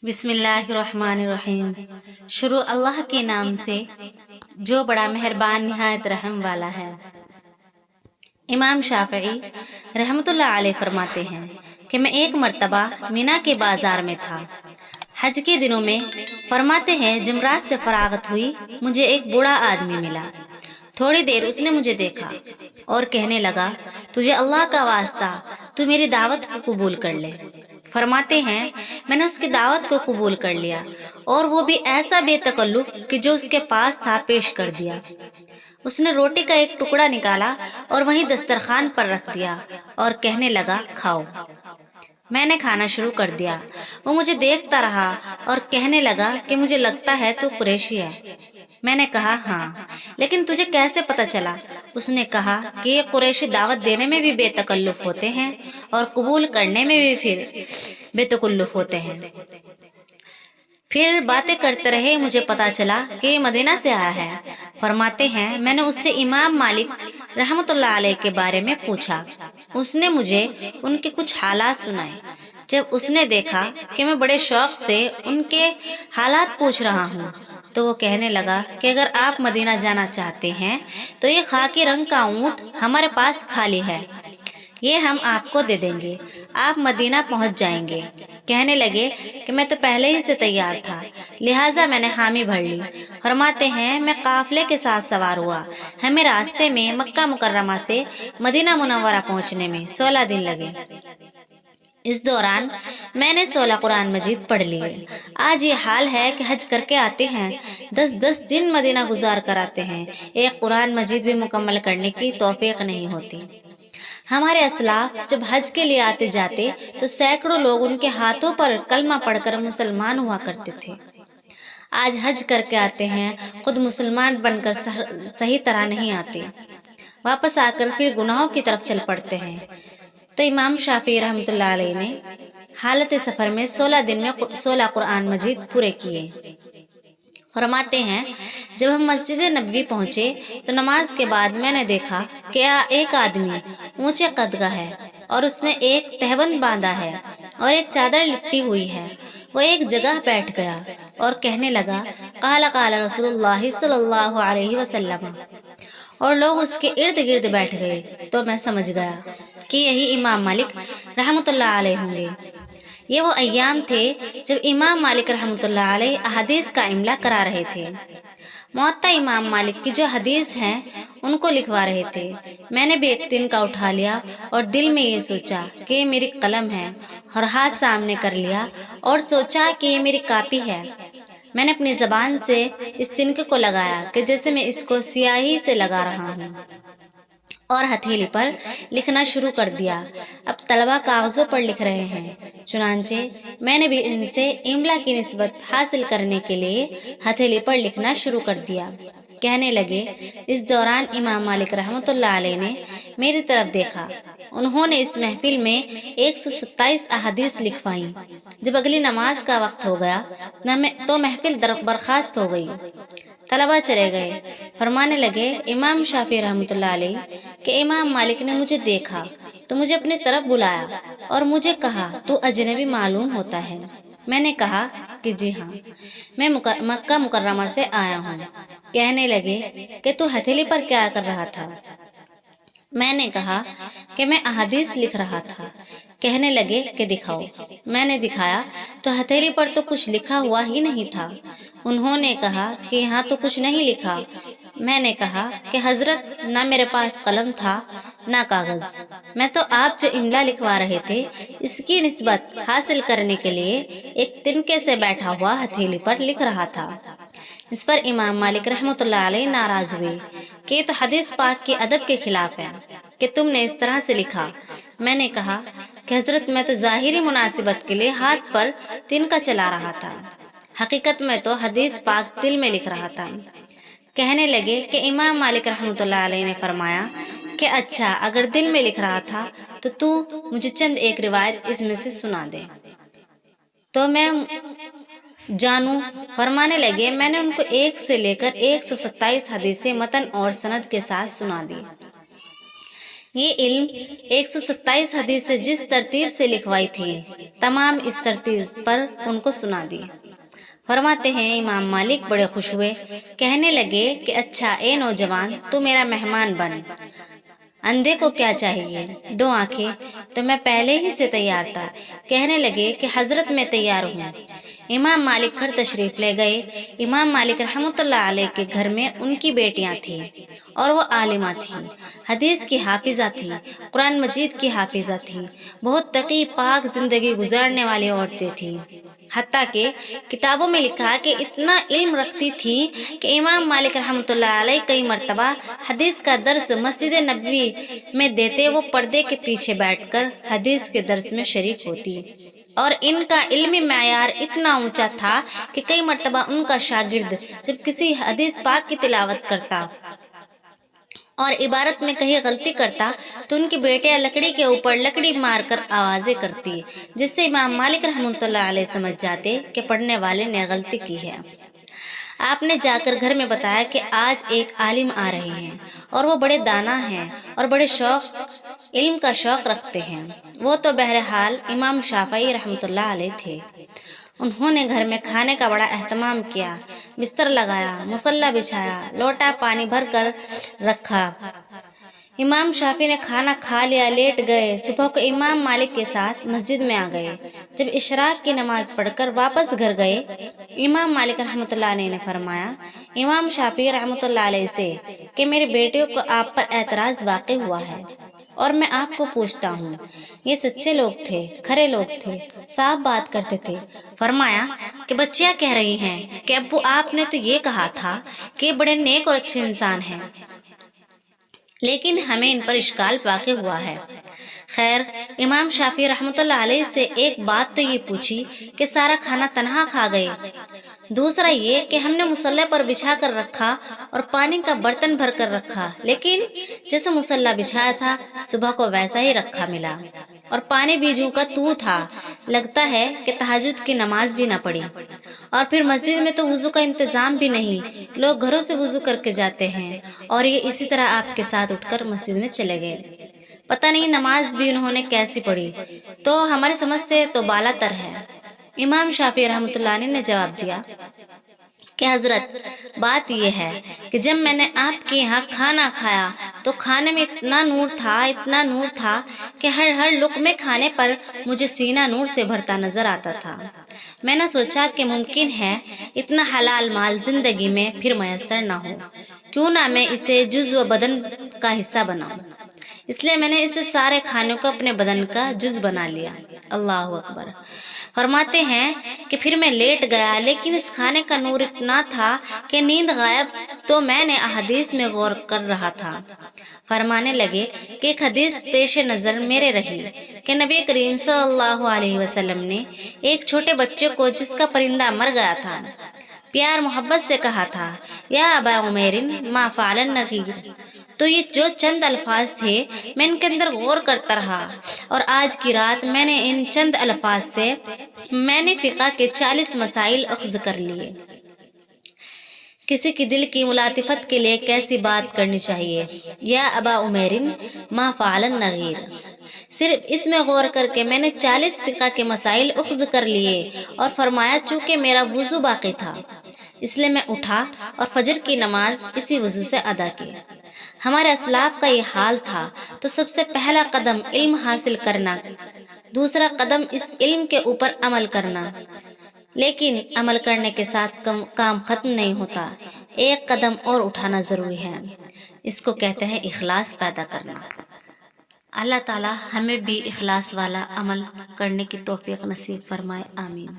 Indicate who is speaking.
Speaker 1: بسم اللہ الرحمن الرحیم۔ شروع اللہ کے نام سے جو بڑا مہربان نہایت رحم والا ہے۔ امام شافعی رحمۃ اللہ علیہ فرماتے ہیں کہ میں ایک مرتبہ مینا کے بازار میں تھا حج کے دنوں میں۔ فرماتے ہیں جمرات سے فراغت ہوئی، مجھے ایک بوڑھا آدمی ملا۔ تھوڑی دیر اس نے مجھے دیکھا اور کہنے لگا، تجھے اللہ کا واسطہ تو میری دعوت کو قبول کر لے۔ فرماتے ہیں میں نے اس کی دعوت کو قبول کر لیا، اور وہ بھی ایسا بے تکلف کہ جو اس کے پاس تھا پیش کر دیا۔ اس نے روٹی کا ایک ٹکڑا نکالا اور وہیں دسترخوان پر رکھ دیا اور کہنے لگا، کھاؤ۔ میں نے کھانا شروع کر دیا۔ وہ مجھے دیکھتا رہا اور کہنے لگا کہ مجھے لگتا ہے تو قریشی ہے۔ میں نے کہا ہاں، لیکن تجھے کیسے پتہ چلا؟ اس نے کہا کہ یہ قریشی دعوت دینے میں بھی بے تکلف ہوتے ہیں اور قبول کرنے میں بھی پھر بے تکلف ہوتے ہیں۔ پھر باتیں کرتے رہے، مجھے پتا چلا کہ یہ مدینہ سے آیا ہے۔ فرماتے ہیں میں نے اس سے امام مالک رحمۃ اللہ علیہ کے بارے میں پوچھا۔ اس نے مجھے ان کے کچھ حالات سنائے۔ جب اس نے دیکھا کہ میں بڑے شوق سے ان کے حالات پوچھ رہا ہوں تو وہ کہنے لگا کہ اگر آپ مدینہ جانا چاہتے ہیں تو یہ خاکی رنگ کا اونٹ ہمارے پاس خالی ہے، یہ ہم آپ کو دے دیں گے، آپ مدینہ پہنچ جائیں گے۔ کہنے لگے کہ میں تو پہلے ہی سے تیار تھا، لہٰذا میں نے حامی بھر لی۔ فرماتے ہیں میں قافلے کے ساتھ سوار ہوا۔ ہمیں راستے میں مکہ مکرمہ سے مدینہ منورہ پہنچنے میں 16 دن لگے۔ اس دوران میں نے 16 قرآن مجید پڑھ لیے۔ آج یہ حال ہے کہ حج کر کے آتے ہیں، 10 دن مدینہ گزار کر آتے ہیں، ایک قرآن مجید بھی مکمل کرنے کی توفیق نہیں ہوتی۔ ہمارے اسلاف جب حج کے لیے آتے جاتے تو سینکڑوں لوگ ان کے ہاتھوں پر کلمہ پڑھ کر مسلمان ہوا کرتے تھے۔ آج حج کر کے آتے ہیں، خود مسلمان بن کر صحیح طرح نہیں آتے، واپس آ کر پھر گناہوں کی طرف چل پڑتے ہیں۔ تو امام شافعی رحمۃ اللہ علیہ نے حالت سفر میں 16 دن میں 16 قرآن مجید پورے کیے۔ فرماتے ہیں جب ہم مسجد نبوی پہنچے تو نماز کے بعد میں نے دیکھا کہ ایک آدمی اونچے قد کا ہے اور اس نے ایک تہبند باندھا ہے اور ایک چادر لپٹی ہوئی ہے۔ وہ ایک جگہ بیٹھ گیا اور کہنے لگا، قال قال رسول اللہ صلی اللہ علیہ وسلم، اور لوگ اس کے ارد گرد بیٹھ گئے۔ تو میں سمجھ گیا کہ یہی امام مالک رحمۃ اللہ علیہ ہوں گے۔ یہ وہ ایام تھے جب امام مالک رحمۃ اللہ علیہ احادیث کا املا کرا رہے تھے۔ موطا امام مالک کی جو حدیث ہیں ان کو لکھوا رہے تھے۔ میں نے بھی ایک دن کا اٹھا لیا اور دل میں یہ سوچا کہ یہ میری قلم ہے، اور ہاتھ سامنے کر لیا اور سوچا کہ یہ میری کاپی ہے۔ میں نے اپنی زبان سے اس تنکے کو لگایا کہ جیسے میں اس کو سیاہی سے لگا رہا ہوں، اور ہتھیلی پر لکھنا شروع کر دیا۔ اب طلبہ کاغذوں پر لکھ رہے ہیں، چنانچہ میں نے بھی ان سے املا کی نسبت حاصل کرنے کے لیے ہتھیلی پر لکھنا شروع کر دیا۔ کہنے لگے اس دوران امام مالک رحمۃ اللہ علیہ نے میری طرف دیکھا۔ انہوں نے اس محفل میں 127 احادیث لکھوائیں۔ جب اگلی نماز کا وقت ہو گیا تو محفل برخاست ہو گئی، طلبہ چلے گئے۔ فرمانے لگے امام شافعی رحمۃ اللہ علیہ کہ امام مالک نے مجھے دیکھا تو مجھے اپنی طرف بلایا اور مجھے کہا، تو اجنبی معلوم ہوتا ہے۔ میں نے کہا کہ جی ہاں، میں مکہ مکرمہ سے آیا ہوں۔ کہنے لگے کہ تو ہتھیلی پر کیا کر رہا تھا؟ میں نے کہا کہ میں احادیث لکھ رہا تھا۔ کہنے لگے کہ دکھاؤ۔ میں نے دکھایا تو ہتھیلی پر تو کچھ لکھا ہوا ہی نہیں تھا۔ انہوں نے کہا کہ یہاں تو کچھ نہیں لکھا۔ میں نے کہا کہ حضرت نہ میرے پاس قلم تھا نہ کاغذ، میں تو آپ جو املا لکھوا رہے تھے اس کی نسبت حاصل کرنے کے لیے ایک تنکے سے بیٹھا ہوا ہتھیلی پر لکھ رہا تھا۔ اس پر امام مالک رحمۃ اللہ علیہ ناراض ہوئے کہ یہ تو حدیث پاک کے ادب کے خلاف ہے کہ تم نے اس طرح سے لکھا۔ میں نے کہا کہ حضرت میں تو ظاہری مناسبت کے لیے ہاتھ پر تنکا چلا رہا تھا، حقیقت میں تو حدیث پاک دل میں لکھ رہا تھا۔ کہنے لگے کہ امام مالک رحمۃ اللہ علیہ نے فرمایا کہ اچھا اگر دل میں لکھ رہا تھا تو مجھے چند ایک روایت اس میں سے سنا دے تو میں جانوں۔ فرمانے لگے میں نے ان کو 1 سے لے کر 127 حدیثیں متن اور سند کے ساتھ سنا دی۔ یہ علم 127 حدیث سے جس ترتیب سے لکھوائی تھی، تمام اس ترتیب پر ان کو سنا دی۔ فرماتے ہیں امام مالک بڑے خوش ہوئے، کہنے لگے کہ اچھا اے نوجوان، تو میرا مہمان بن۔ اندھے کو کیا چاہیے؟ 2 آنکھیں، تو میں پہلے ہی سے تیار تھا۔ کہنے لگے کہ حضرت میں تیار ہوں۔ امام مالک گھر تشریف لے گئے۔ امام مالک رحمۃ اللہ علیہ کے گھر میں ان کی بیٹیاں تھیں اور وہ عالمہ تھیں، حدیث کی حافظہ تھیں، قرآن مجید کی حافظہ تھیں، بہت تقی پاک زندگی گزارنے والی عورتیں تھیں، حتیٰ کہ کتابوں میں لکھا کہ اتنا علم رکھتی تھی کہ امام مالک رحمۃ اللہ علیہ کئی مرتبہ حدیث کا درس مسجد نبوی میں دیتے، وہ پردے کے پیچھے بیٹھ کر حدیث کے درس میں شریک ہوتی، اور ان کا علمی معیار اتنا اونچا تھا کہ کئی مرتبہ ان کا شاگرد جب کسی حدیث پاک کی تلاوت کرتا اور عبارت میں کہیں غلطی کرتا تو ان کی بیٹیاں لکڑی کے اوپر لکڑی مار کر آوازیں کرتی، جس سے امام مالک رحمۃ اللہ علیہ سمجھ جاتے کہ پڑھنے والے نے غلطی کی ہے۔ آپ نے جا کر گھر میں بتایا کہ آج ایک عالم آ رہے ہیں اور وہ بڑے دانا ہیں اور بڑے علم کا شوق رکھتے ہیں۔ وہ تو بہرحال امام شافعی رحمۃ اللہ علیہ تھے۔ انہوں نے گھر میں کھانے کا بڑا اہتمام کیا، بستر لگایا، مصلی بچھایا، لوٹا پانی بھر کر رکھا۔ امام شافعی نے کھانا کھا لیا، لیٹ گئے۔ صبح کو امام مالک کے ساتھ مسجد میں آ گئے۔ جب اشراق کی نماز پڑھ کر واپس گھر گئے، امام مالک رحمۃ اللہ علیہ نے فرمایا امام شافعی رحمۃ اللہ علیہ سے کہ میرے بیٹیوں کو آپ پر اعتراض واقع ہوا ہے اور میں آپ کو پوچھتا ہوں۔ یہ سچے لوگ تھے، کھرے لوگ تھے، صاف بات کرتے تھے۔ فرمایا کہ بچیاں کہہ رہی ہیں کہ ابو آپ نے تو یہ کہا تھا کہ بڑے نیک اور اچھے انسان ہیں، لیکن ہمیں ان پر اشکال واقع ہوا ہے۔ خیر، امام شافعی رحمۃ اللہ علیہ سے ایک بات تو یہ پوچھی کہ سارا کھانا تنہا کھا گئے، دوسرا یہ کہ ہم نے مصلی پر بچھا کر رکھا اور پانی کا برتن بھر کر رکھا، لیکن جیسے مصلی بچھایا تھا صبح کو ویسا ہی رکھا ملا اور پانی بیجوں کا تو تھا، لگتا ہے کہ تہجد کی نماز بھی نہ پڑی، اور پھر مسجد میں تو وضو کا انتظام بھی نہیں، لوگ گھروں سے وضو کر کے جاتے ہیں، اور یہ اسی طرح آپ کے ساتھ اٹھ کر مسجد میں چلے گئے، پتہ نہیں نماز بھی انہوں نے کیسی پڑھی، تو ہماری سمجھ سے تو بالا تر ہے۔ امام شافعی رحمۃ اللہ علیہ نے جواب دیا کہ حضرت بات یہ ہے کہ جب میں نے آپ کے یہاں کھانا کھایا تو کھانے میں اتنا نور تھا کہ ہر لقمے کھانے پر مجھے سینہ نور سے بھرتا نظر آتا تھا۔ میں نے سوچا کہ ممکن ہے اتنا حلال مال زندگی میں پھر میسر نہ ہو، کیوں نہ میں اسے جزو بدن کا حصہ بناؤں، اس لیے میں نے اسے سارے کھانے کو اپنے بدن کا جز بنا لیا۔ اللہ اکبر۔ فرماتے ہیں کہ پھر میں لیٹ گیا، لیکن اس کھانے کا نور اتنا تھا کہ نیند غائب، تو میں نے احادیث میں غور کر رہا تھا۔ فرمانے لگے کہ ایک حدیث پیش نظر میرے رہی کہ نبی کریم صلی اللہ علیہ وسلم نے ایک چھوٹے بچے کو جس کا پرندہ مر گیا تھا پیار محبت سے کہا تھا، یا ابا عمیر ما فعل النغیر۔ تو یہ جو چند الفاظ تھے میں ان کے اندر غور کرتا رہا، اور آج کی رات میں نے ان چند الفاظ سے میں نے فقہ کے 40 مسائل اخذ کر لیے۔ کسی کی دل کی ملاطفت کے لیے کیسی بات کرنی چاہیے، یا ابا عمیر ما فعل النغیر۔ صرف اس میں غور کر کے میں نے 40 فقہ کے مسائل اخذ کر لیے، اور فرمایا چونکہ میرا وضو باقی تھا اس لیے میں اٹھا اور فجر کی نماز اسی وضو سے ادا کی۔ ہمارے اسلاف کا یہ حال تھا، تو سب سے پہلا قدم علم حاصل کرنا، دوسرا قدم اس علم کے اوپر عمل کرنا، لیکن عمل کرنے کے ساتھ کام ختم نہیں ہوتا، ایک قدم اور اٹھانا ضروری ہے، اس کو کہتے ہیں اخلاص پیدا کرنا۔ اللہ تعالی ہمیں بھی اخلاص والا عمل کرنے کی توفیق نصیب فرمائے، آمین۔